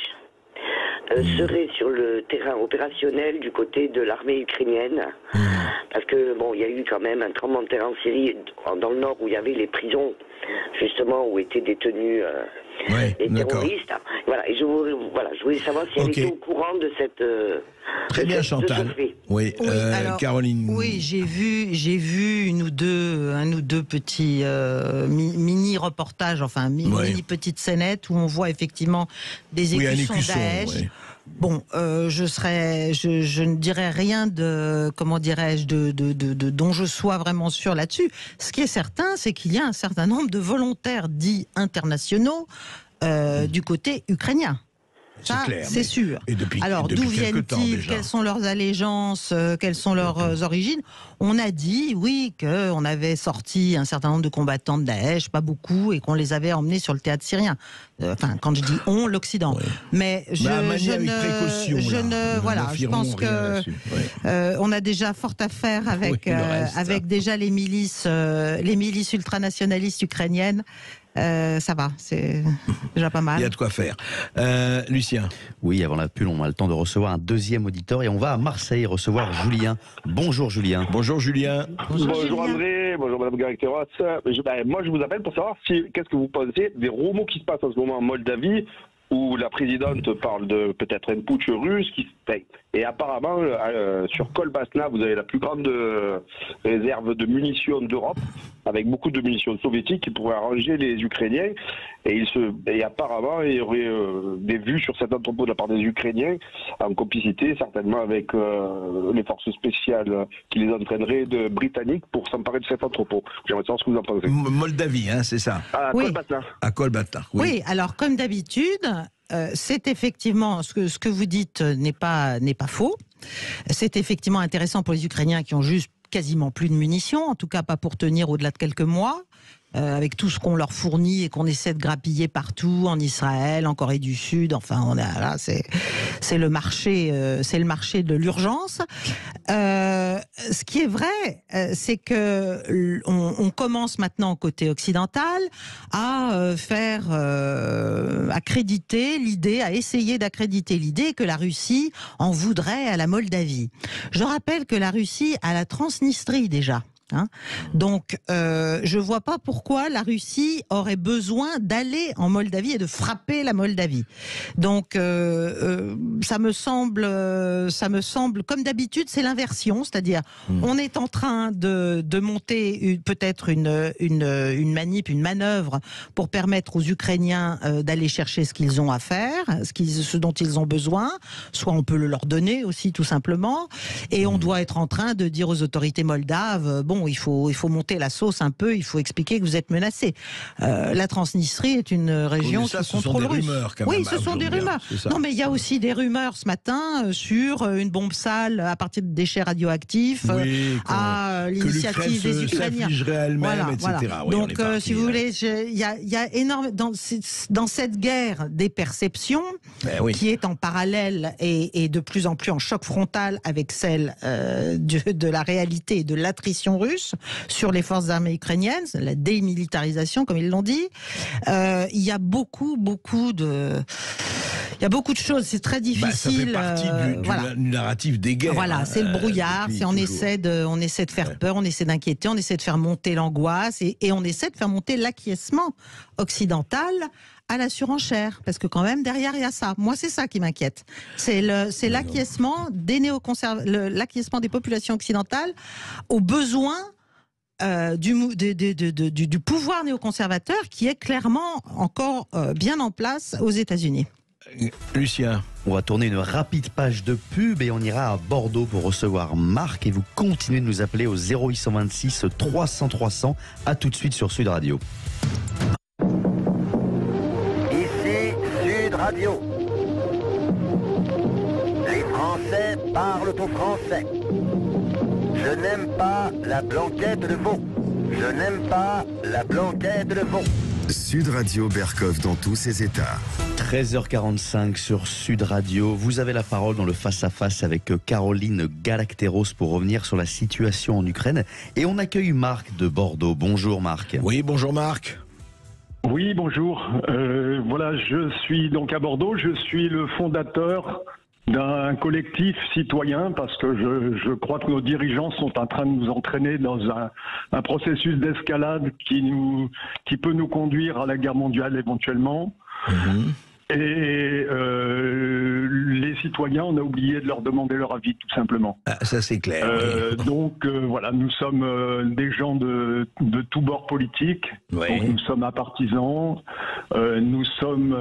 seraient sur le terrain opérationnel du côté de l'armée ukrainienne, parce que bon, il y a eu quand même un tremblement de terre en Syrie, dans le nord, où il y avait les prisons justement où étaient détenus les terroristes. Voilà, et je voulais savoir si elle était au courant de cette. Très bien, Chantal. Oui, alors, Caroline. Oui, j'ai vu un ou deux petits mini reportages, enfin mini petites scénettes où on voit effectivement des écussons Daesh. Oui. Bon, je ne dirais rien dont je sois vraiment sûr là-dessus. Ce qui est certain, c'est qu'il y a un certain nombre de volontaires dits internationaux du côté ukrainien. Ça, c'est sûr. Alors, d'où viennent-ils? Quelles sont leurs allégeances? Quelles sont leurs origines? On a dit, oui, qu'on avait sorti un certain nombre de combattants de Daesh, pas beaucoup, et qu'on les avait emmenés sur le théâtre syrien. Enfin, quand je dis on, l'Occident. Oui. Mais je pense que on a déjà fort à faire avec déjà les milices ultranationalistes ukrainiennes. Ça va, c'est déjà pas mal. Il y a de quoi faire. Lucien. Oui, avant la pub, on a le temps de recevoir un deuxième auditeur et on va à Marseille recevoir Julien. Bonjour Julien. Bonjour Julien. Bonjour André, bonjour Madame Galacteros. Moi je vous appelle pour savoir qu'est-ce que vous pensez des remous qui se passent en ce moment en Moldavie, où la présidente parle de peut-être un putsch russe qui se paye. Et apparemment, sur Kolbasna, vous avez la plus grande réserve de munitions d'Europe, avec beaucoup de munitions soviétiques qui pourraient arranger les Ukrainiens. Et apparemment, il y aurait des vues sur cet entrepôt de la part des Ukrainiens, en complicité certainement avec les forces spéciales qui les entraîneraient de britanniques pour s'emparer de cet entrepôt. J'aimerais savoir ce que vous en pensez. Moldavie, hein, c'est ça? À Kolbasna. À Kolbasna, oui. Oui, alors comme d'habitude, c'est effectivement, ce que vous dites n'est pas faux. C'est effectivement intéressant pour les Ukrainiens qui ont juste quasiment plus de munitions, en tout cas pas pour tenir au-delà de quelques mois. Avec tout ce qu'on leur fournit et qu'on essaie de grappiller partout, en Israël, en Corée du Sud, enfin, c'est le marché de l'urgence. Ce qui est vrai, c'est que on commence maintenant côté occidental à essayer d'accréditer l'idée que la Russie en voudrait à la Moldavie. Je rappelle que la Russie a la Transnistrie déjà. Donc, je vois pas pourquoi la Russie aurait besoin d'aller en Moldavie et de frapper la Moldavie. Donc, ça me semble, comme d'habitude, c'est l'inversion, c'est-à-dire, on est en train de monter peut-être une manœuvre pour permettre aux Ukrainiens d'aller chercher ce qu'ils ont à faire, ce dont ils ont besoin. Soit on peut le leur donner aussi, tout simplement. Et on doit être en train de dire aux autorités moldaves, bon, bon, il faut monter la sauce un peu, il faut expliquer que vous êtes menacé. La Transnistrie est une région qui contrôle russe. Oui, ce sont des rumeurs. Non, mais il y a aussi des rumeurs ce matin sur une bombe sale à partir de déchets radioactifs, à l'initiative des Ukrainiens. Voilà, etc. Voilà. Donc, si vous voulez, il y a énorme dans cette guerre des perceptions qui est en parallèle et de plus en plus en choc frontal avec celle de la réalité et de l'attrition russe sur les forces armées ukrainiennes, la démilitarisation, comme ils l'ont dit. Il y a beaucoup de choses. C'est très difficile. Ça fait partie du narratif des guerres. Voilà, c'est le brouillard. On essaie de faire peur, on essaie d'inquiéter, on essaie de faire monter l'angoisse et on essaie de faire monter l'acquiescement occidental à la surenchère, parce que quand même derrière il y a ça. Moi, c'est ça qui m'inquiète. C'est l'acquiescement des l'acquiescement des populations occidentales aux besoins du pouvoir néoconservateur qui est clairement encore bien en place aux États-Unis. Lucien, on va tourner une rapide page de pub et on ira à Bordeaux pour recevoir Marc, et vous continuez de nous appeler au 0826 300 300. À tout de suite sur Sud Radio. Ici Sud Radio. Les Français parlent au français. Je n'aime pas la blanquette de veau. Je n'aime pas la blanquette de veau. Sud Radio Berkov dans tous ses états. 13h45 sur Sud Radio. Vous avez la parole dans le face-à-face avec Caroline Galacteros pour revenir sur la situation en Ukraine. Et on accueille Marc de Bordeaux. Bonjour Marc. Oui, bonjour Marc. Oui, bonjour. Voilà, je suis donc à Bordeaux. Je suis le fondateur d'un collectif citoyen parce que je crois que nos dirigeants sont en train de nous entraîner dans un processus d'escalade qui peut nous conduire à la guerre mondiale éventuellement. Et les citoyens, on a oublié de leur demander leur avis, tout simplement. Ah, ça c'est clair. Donc voilà, nous sommes des gens de tous bords politiques. Donc, nous sommes apartisans. Nous sommes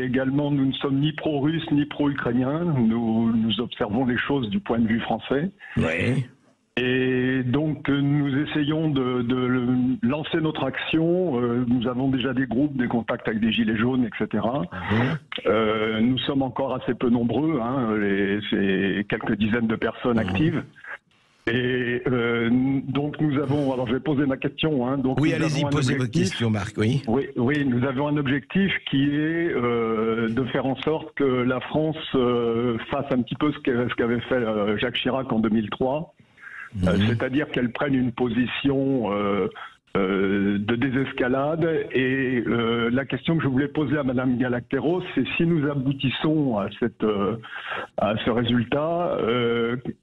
également, nous ne sommes ni pro-russes ni pro-ukrainiens. Nous observons les choses du point de vue français. Et donc nous essayons de lancer notre action. Nous avons déjà des groupes, des contacts avec des gilets jaunes, etc. Nous sommes encore assez peu nombreux, c'est quelques dizaines de personnes actives. Et donc nous avons, alors je vais poser ma question. Donc oui, allez-y, posez votre question, Marc. Oui, nous avons un objectif qui est de faire en sorte que la France fasse un petit peu ce qu'avait fait Jacques Chirac en 2003. C'est-à-dire qu'elle prenne une position de désescalade. Et la question que je voulais poser à Madame Galacteros, c'est si nous aboutissons à ce résultat,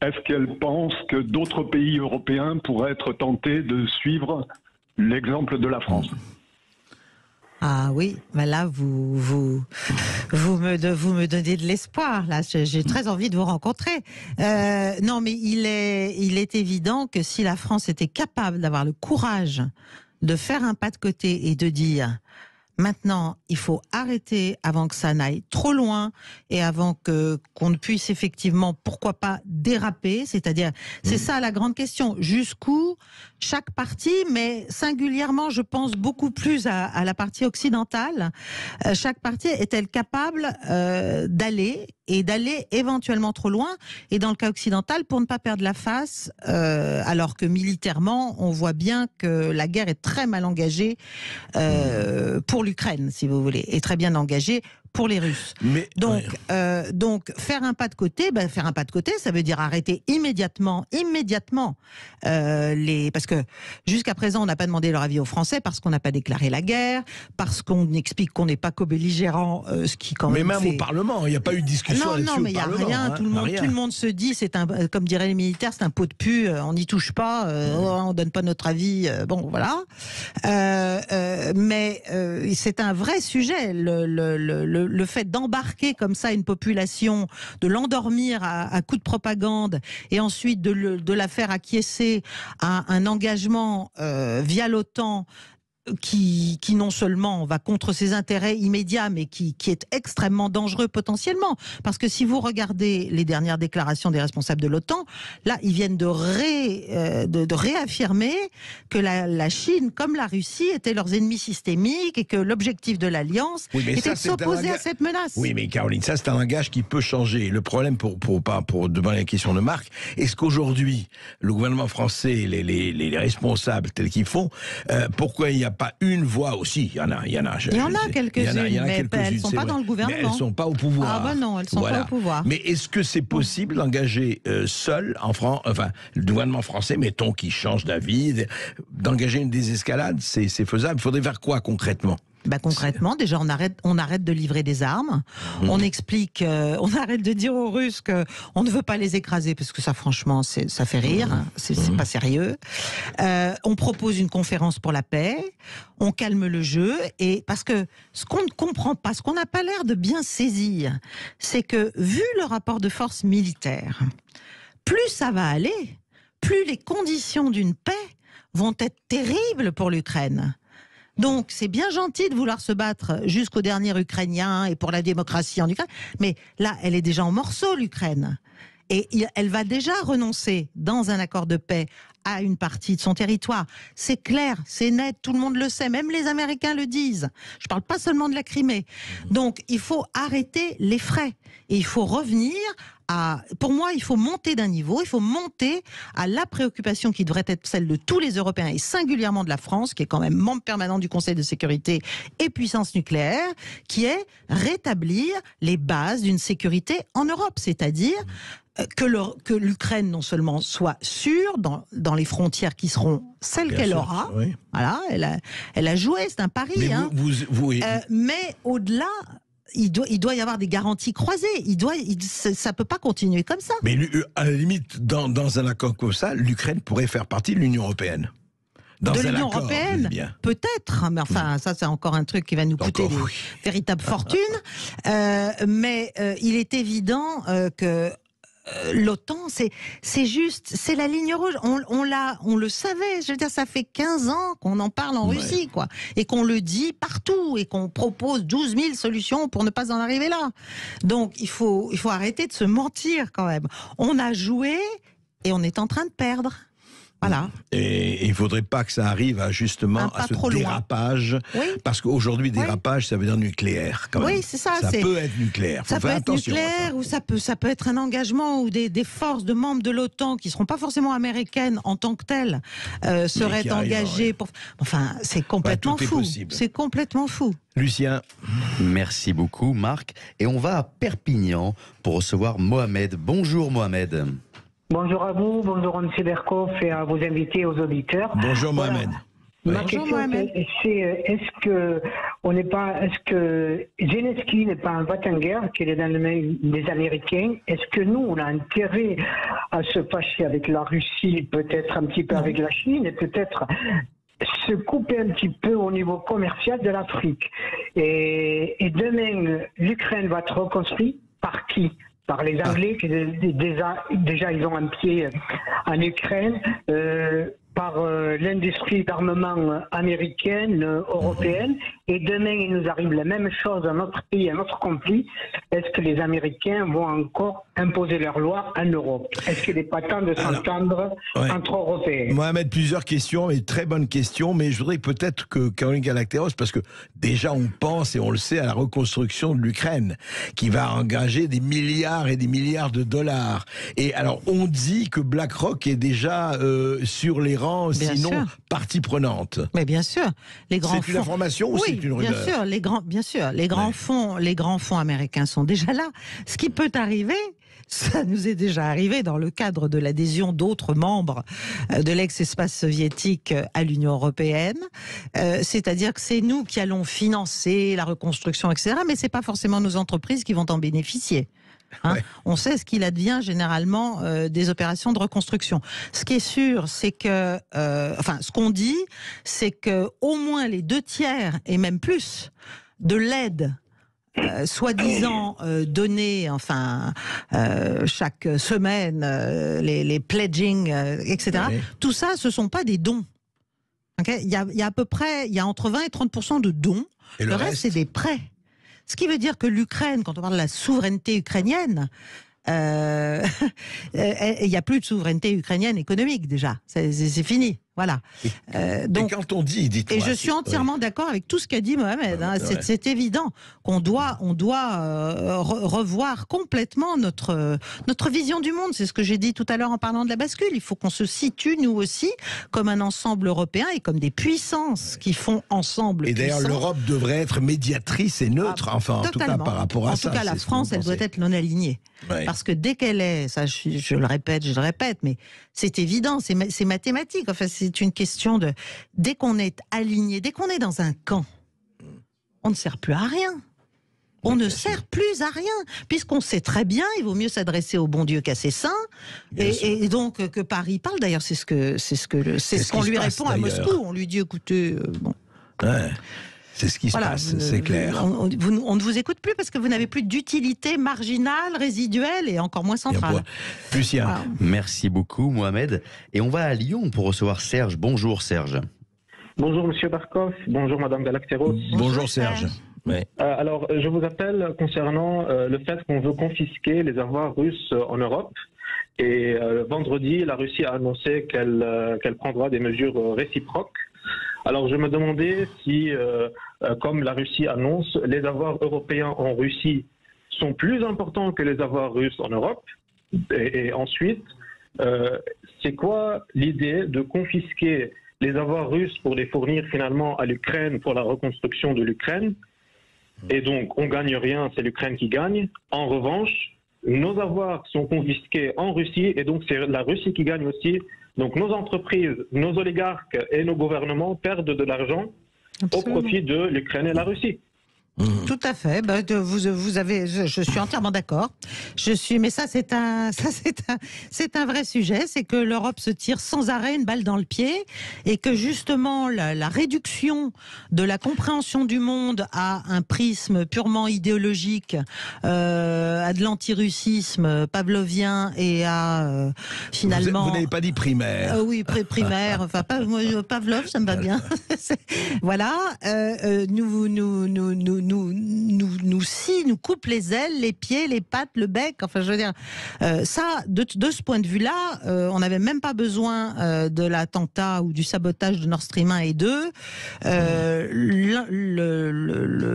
est-ce qu'elle pense que d'autres pays européens pourraient être tentés de suivre l'exemple de la France ? Ah oui, ben là vous me donnez de l'espoir. Là, j'ai très envie de vous rencontrer. Non, mais il est évident que si la France était capable d'avoir le courage de faire un pas de côté et de dire maintenant, il faut arrêter avant que ça n'aille trop loin et avant qu'on ne puisse effectivement, pourquoi pas, déraper. C'est-à-dire, c'est ça la grande question. Jusqu'où chaque partie, mais singulièrement, je pense beaucoup plus à la partie occidentale, chaque partie est-elle capable d'aller éventuellement trop loin, et dans le cas occidental, pour ne pas perdre la face, alors que militairement, on voit bien que la guerre est très mal engagée pour l'Ukraine, si vous voulez, et très bien engagée pour les Russes. Donc faire un pas de côté, ça veut dire arrêter immédiatement parce que jusqu'à présent on n'a pas demandé leur avis aux Français parce qu'on n'a pas déclaré la guerre, parce qu'on explique qu'on n'est pas co-belligérant, ce qui quand même. Mais même au Parlement, il n'y a pas eu de discussion là-dessus. Non, mais il n'y a rien. Tout le monde se dit, comme diraient les militaires, c'est un pot de pu. On n'y touche pas. On donne pas notre avis. Bon, voilà. Mais c'est un vrai sujet. Le fait d'embarquer comme ça une population, de l'endormir à coups de propagande et ensuite de la faire acquiescer à un engagement via l'OTAN qui non seulement va contre ses intérêts immédiats, mais qui est extrêmement dangereux potentiellement. Parce que si vous regardez les dernières déclarations des responsables de l'OTAN, là, ils viennent de réaffirmer que la Chine, comme la Russie, étaient leurs ennemis systémiques et que l'objectif de l'Alliance était de s'opposer à cette menace. Oui, mais Caroline, ça, c'est un langage qui peut changer. Le problème, pour demander la question de Marc, est-ce qu'aujourd'hui, le gouvernement français, les responsables tels qu'ils font, pourquoi il n'y a pas une voix aussi? Il y en a quelques-unes, mais elles ne sont pas dans le gouvernement. Mais elles ne sont pas au pouvoir. Ah bah non, elles ne sont pas au pouvoir. Mais est-ce que c'est possible d'engager seul, le gouvernement français, mettons, qui change d'avis, d'engager une désescalade? C'est faisable. Il faudrait faire quoi concrètement? Concrètement, déjà, on arrête de livrer des armes. On explique, on arrête de dire aux Russes qu'on ne veut pas les écraser, parce que ça, franchement, ça fait rire. C'est pas sérieux. On propose une conférence pour la paix. On calme le jeu. Et parce que ce qu'on ne comprend pas, ce qu'on n'a pas l'air de bien saisir, c'est que, vu le rapport de force militaire, plus ça va aller, plus les conditions d'une paix vont être terribles pour l'Ukraine. Donc, c'est bien gentil de vouloir se battre jusqu'au dernier Ukrainien et pour la démocratie en Ukraine, mais là, elle est déjà en morceaux, l'Ukraine. Et elle va déjà renoncer, dans un accord de paix, à une partie de son territoire. C'est clair, c'est net, tout le monde le sait, même les Américains le disent. Je ne parle pas seulement de la Crimée. Donc, il faut arrêter les frais. Et il faut revenir pour moi, il faut monter d'un niveau, il faut monter à la préoccupation qui devrait être celle de tous les Européens et singulièrement de la France, qui est quand même membre permanent du Conseil de sécurité et puissance nucléaire, qui est rétablir les bases d'une sécurité en Europe, c'est-à-dire que l'Ukraine non seulement soit sûre dans les frontières qui seront celles qu'elle aura, oui. Voilà, elle a joué, c'est un pari, mais, mais au-delà, il doit y avoir des garanties croisées. Ça peut pas continuer comme ça. Mais à la limite, dans un accord comme ça, l'Ukraine pourrait faire partie de l'Union européenne. De l'Union européenne, peut-être, mais enfin, ça c'est encore un truc qui va nous coûter une véritable fortune. Mais il est évident que l'OTAN, c'est juste, c'est la ligne rouge. On le savait. Je veux dire, ça fait 15 ans qu'on en parle en Russie, quoi, et qu'on le dit partout, et qu'on propose 12 000 solutions pour ne pas en arriver là. Donc, il faut arrêter de se mentir quand même. On a joué et on est en train de perdre. Voilà. Et il ne faudrait pas que ça arrive à ce dérapage, parce qu'aujourd'hui, dérapage, ça veut dire nucléaire, quand même. Oui, c'est ça. Ça peut être nucléaire. Ça peut être nucléaire, ou ça peut être un engagement où des forces de membres de l'OTAN, qui ne seront pas forcément américaines en tant que telles, seraient engagées pour... Enfin, c'est complètement fou. C'est complètement fou. Lucien. Merci beaucoup, Marc. Et on va à Perpignan pour recevoir Mohamed. Bonjour, Mohamed. Bonjour à vous, bonjour à M. Berkoff et à vos invités, aux auditeurs. Bonjour Mohamed. Ma question, c'est est-ce que Zelensky n'est pas un va-t-en-guerre, qu'il est dans les mains des Américains? Est-ce que nous, on a intérêt à se fâcher avec la Russie, peut-être un petit peu avec la Chine, et peut-être se couper un petit peu au niveau commercial de l'Afrique? Et demain, l'Ukraine va être reconstruite par qui? Par les Anglais, qui déjà ils ont un pied en Ukraine, par l'industrie d'armement américaine, européenne, et demain il nous arrive la même chose à notre pays, à notre conflit. Est-ce que les Américains vont encore imposer leurs lois en Europe? Est-ce qu'il n'est pas temps de s'entendre entre Européens? Mohamed, plusieurs questions, et très bonnes questions, mais je voudrais peut-être que Caroline Galacteros, parce que déjà on pense et on le sait à la reconstruction de l'Ukraine, qui va engager des milliards et des milliards de dollars. Et alors on dit que BlackRock est déjà sur les rangs, sinon partie prenante. Mais bien sûr, les grands fonds. C'est une information ou c'est une rumeur? Bien sûr, les grands fonds américains sont déjà là. Ce qui peut arriver, ça nous est déjà arrivé dans le cadre de l'adhésion d'autres membres de l'ex-espace soviétique à l'Union européenne. C'est-à-dire que c'est nous qui allons financer la reconstruction, etc. Mais c'est pas forcément nos entreprises qui vont en bénéficier. On sait ce qu'il advient généralement des opérations de reconstruction. Ce qui est sûr, c'est que, ce qu'on dit, c'est que au moins les 2/3 et même plus de l'aide soi-disant donnée, chaque semaine, les pledging, etc. Tout ça, ce sont pas des dons. Okay, il y a à peu près, il y a entre 20 et 30% de dons. Et le reste, c'est des prêts. Ce qui veut dire que l'Ukraine, quand on parle de la souveraineté ukrainienne, il n'y a plus de souveraineté ukrainienne économique déjà. C'est fini. Voilà. Donc, et quand on dit, dites-moi. Et je suis entièrement d'accord avec tout ce qu'a dit Mohamed. Hein, c'est évident qu'on doit, revoir complètement notre vision du monde. C'est ce que j'ai dit tout à l'heure en parlant de la bascule. Il faut qu'on se situe, nous aussi, comme un ensemble européen et comme des puissances qui font ensemble. Et d'ailleurs, l'Europe devrait être médiatrice et neutre, en tout cas par rapport à ça. En tout cas, la France, elle doit être non alignée. Ouais. Parce que dès qu'elle est, ça je le répète, mais c'est évident, c'est mathématique. Enfin, c'est une question de... Dès qu'on est aligné, dès qu'on est dans un camp, on ne sert plus à rien. On ne sert plus à rien, puisqu'on sait très bien, il vaut mieux s'adresser au bon Dieu qu'à ses saints, et donc que Paris parle. D'ailleurs, c'est ce qu'on lui répond à Moscou. On lui dit, écoutez, bon... Ouais. C'est ce qui se passe, c'est clair. On ne vous écoute plus parce que vous n'avez plus d'utilité marginale, résiduelle et encore moins centrale. Lucien. Voilà. Merci beaucoup, Mohamed. Et on va à Lyon pour recevoir Serge. Bonjour, Serge. Bonjour, Monsieur Barkov. Bonjour, Madame Galacteros. Bonjour, Serge. Ouais. Alors, je vous appelle concernant le fait qu'on veut confisquer les avoirs russes en Europe. Et vendredi, la Russie a annoncé qu'elle prendra des mesures réciproques. Alors, je me demandais si, comme la Russie annonce, les avoirs européens en Russie sont plus importants que les avoirs russes en Europe. Et ensuite, c'est quoi l'idée de confisquer les avoirs russes pour les fournir finalement à l'Ukraine pour la reconstruction de l'Ukraine? Et donc, on gagne rien, c'est l'Ukraine qui gagne. En revanche, nos avoirs sont confisqués en Russie et donc c'est la Russie qui gagne aussi. Donc nos entreprises, nos oligarques et nos gouvernements perdent de l'argent au profit de l'Ukraine et la Russie. Tout à fait. Ben, vous avez, je suis entièrement d'accord. Mais ça c'est un vrai sujet. C'est que l'Europe se tire sans arrêt une balle dans le pied et que justement la réduction de la compréhension du monde à un prisme purement idéologique, à de l'antirussisme pavlovien et à finalement. Vous n'avez pas dit primaire. Oui, primaire. Enfin, Pavlov, ça me va bien. Voilà. Nous coupe les ailes, les pieds, les pattes, le bec. Enfin, je veux dire, ça, de ce point de vue-là, on n'avait même pas besoin de l'attentat ou du sabotage de Nord Stream 1 et 2.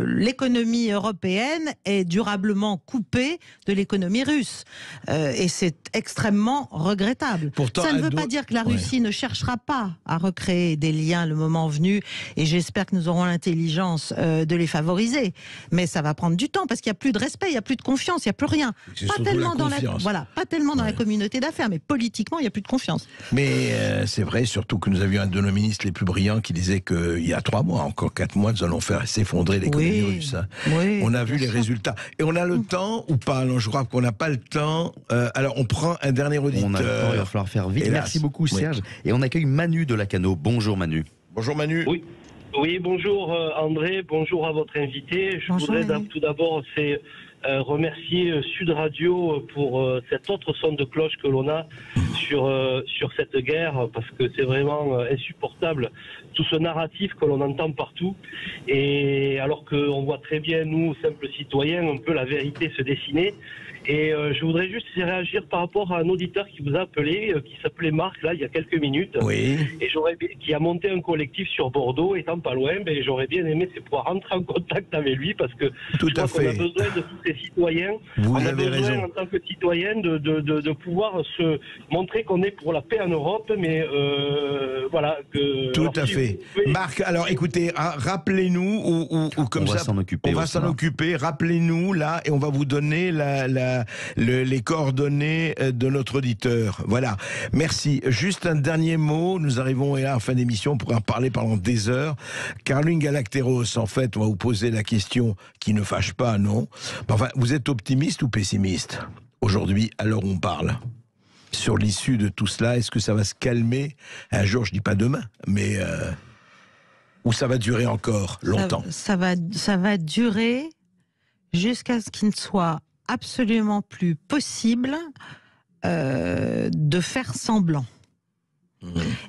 L'économie européenne est durablement coupée de l'économie russe. Et c'est extrêmement regrettable. Pourtant, ça ne veut pas dire que la Russie ne cherchera pas à recréer des liens le moment venu. Et j'espère que nous aurons l'intelligence de les favoriser. Mais ça va prendre du temps parce qu'il n'y a plus de respect, il n'y a plus de confiance, il n'y a plus rien. Pas tellement dans la communauté d'affaires, mais politiquement, il n'y a plus de confiance. Mais c'est vrai, surtout que nous avions un de nos ministres les plus brillants qui disait qu'il y a 3 mois, encore 4 mois, nous allons faire s'effondrer l'économie russe. Oui, on a vu les résultats. Et on a le temps ou pas? Non, je crois qu'on n'a pas le temps. Alors, on prend un dernier auditeur. On a le temps, il va falloir faire vite. Hélas. Merci beaucoup, Serge. Et on accueille Manu de Lacanau. Bonjour, Manu. Bonjour, Manu. Oui, bonjour André, bonjour à votre invité. Je voudrais tout d'abord remercier Sud Radio pour cette autre son de cloche que l'on a sur cette guerre, parce que c'est vraiment insupportable tout ce narratif que l'on entend partout, et alors qu'on voit très bien, nous, simples citoyens, un peu la vérité se dessiner. Et je voudrais juste réagir par rapport à un auditeur qui vous a appelé, qui s'appelait Marc, là, il y a quelques minutes, et qui a monté un collectif sur Bordeaux, étant pas loin, j'aurais bien aimé pouvoir rentrer en contact avec lui, parce que je crois qu'on a besoin de tous ces citoyens, on a besoin en tant que citoyens de pouvoir se montrer qu'on est pour la paix en Europe, mais voilà. Tout à fait. Marc, alors écoutez, rappelez-nous, ou comme ça, on va s'en occuper, rappelez-nous là, et on va vous donner les coordonnées de notre auditeur. Voilà. Merci. Juste un dernier mot. Nous arrivons à la fin d'émission. On pourra en parler pendant des heures. Caroline Galacteros, en fait, on va vous poser la question qui ne fâche pas, non? Enfin, vous êtes optimiste ou pessimiste aujourd'hui, à l'heure où on parle? Sur l'issue de tout cela, est-ce que ça va se calmer un jour? Je dis pas demain, mais ou ça va durer encore longtemps? Ça va durer jusqu'à ce qu'il ne soit absolument plus possible de faire semblant.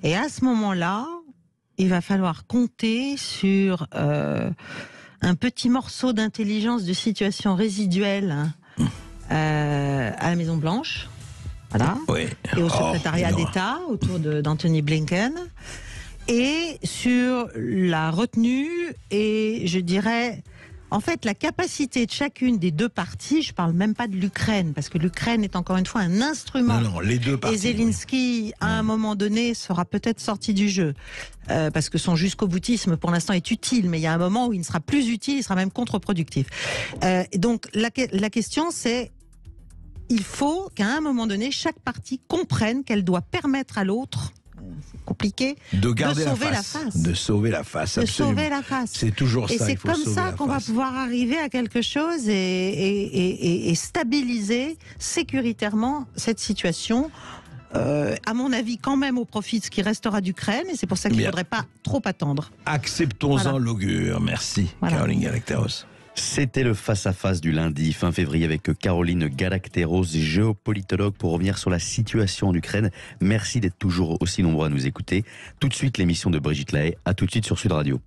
Et à ce moment-là, il va falloir compter sur un petit morceau d'intelligence de situation résiduelle à la Maison-Blanche, voilà, et au secrétariat d'État autour d'Anthony Blinken, et sur la retenue et je dirais en fait la capacité de chacune des deux parties. Je parle même pas de l'Ukraine parce que l'Ukraine est encore une fois un instrument. Non, les deux parties. Et Zelensky, à un moment donné, sera peut-être sorti du jeu parce que son jusqu'au-boutisme pour l'instant est utile, mais il y a un moment où il ne sera plus utile, il sera même contre-productif. Donc la question c'est il faut qu'à un moment donné, chaque partie comprenne qu'elle doit permettre à l'autre, c'est compliqué, de sauver la face. De sauver la face, absolument. De sauver la face. C'est toujours et ça. Et c'est comme ça qu'on va pouvoir arriver à quelque chose et stabiliser sécuritairement cette situation. À mon avis, quand même au profit de ce qui restera d'Ukraine, et c'est pour ça qu'il ne faudrait pas trop attendre. Acceptons-en l'augure. Merci, Caroline Galacteros. C'était le face-à-face du lundi fin février avec Caroline Galacteros, géopolitologue, pour revenir sur la situation en Ukraine. Merci d'être toujours aussi nombreux à nous écouter. Tout de suite, l'émission de Brigitte Lahaye. À tout de suite sur Sud Radio.